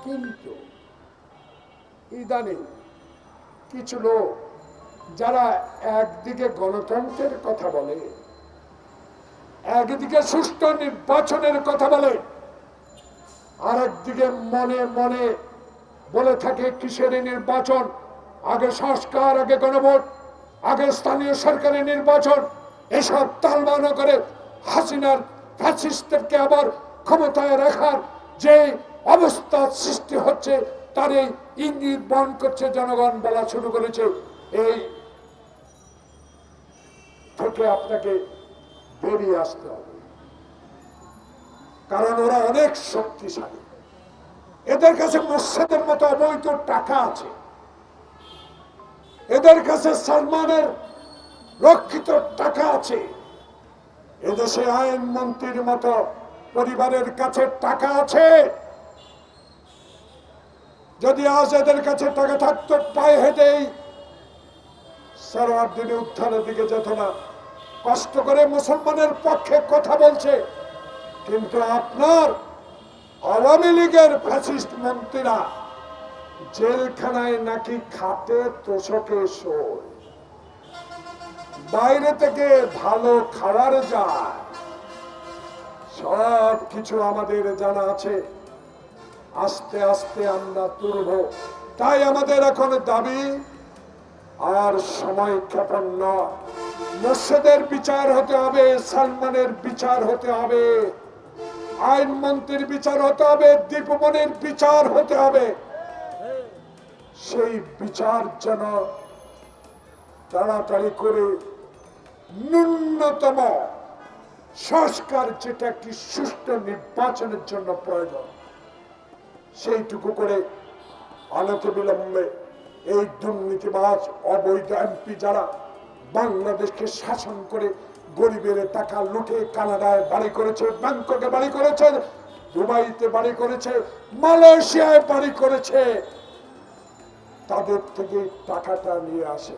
কিন্তু ইদানিং কিছু লোক যারা একদিকে গণতন্ত্রের কথা বলে, একদিকে সুষ্ঠু নির্বাচনের কথা বলে, আর একদিকে মনে মনে বলে থাকে কিসের নির্বাচন, আগে সংস্কার, আগে গণভোট, আগে স্থানীয় সরকারের নির্বাচন, এসব তালবানো করে হাসিনার ফ্যাসিস্টদেরকে আবার ক্ষমতায় রাখার যে অবস্থা সৃষ্টি হচ্ছে তার এই ইঙ্গিত বহন করছে জনগণ বলা শুরু করেছে। এই থেকে আপনাকে বেরিয়ে আসতে হবে, কারণ ওরা অনেক শক্তিশালী। এদের কাছে মোর্শেদের মতো অবৈধ টাকা আছে, এদের কাছে সালমানের রক্ষিত টাকা আছে, এদেশে আইন মন্ত্রীর মতো পরিবারের কাছে টাকা আছে। যদি আজ এদের কাছে টাকা থাকতো পায়ে হেঁটেই সরওয়ার্দিনী উত্থানের দিকে যেত না, কষ্ট করে মুসলমানের পক্ষে কথা বলছে। কিন্তু আপনার আওয়ামী লীগের ফ্যাসিস্ট মন্ত্রীরা জেলখানায় নাকি খাটে তোষকে শোয়, বাইরে থেকে ভালো খাবার যায়, সব কিছু আমাদের জানা আছে। আস্তে আস্তে আমরা তুলব। তাই আমাদের এখন দাবি আর সময় ক্ষেপণ নয়, মোর্শেদের বিচার হতে হবে, সালমানের বিচার হতে হবে, আইনমন্ত্রীর বিচার হতে হবে, দীপমণির বিচার হতে হবে। সেই বিচার যেন তাড়াতাড়ি করে ন্যূনতম সংস্কার, যেটা কি সুষ্ঠু নির্বাচনের জন্য প্রয়োজন, সেইটুকু করে অনতি বিলম্বে এই দুর্নীতিবাজ অবৈধ এমপি যারা বাংলাদেশকে শাসন করে গরিবের টাকা লুটে কানাডায় বাড়ি করেছে, ব্যাংককে বাড়ি করেছে, দুবাইতে বাড়ি করেছে, মালয়েশিয়ায় বাড়ি করেছে, তাদের থেকে টাকাটা নিয়ে আসে।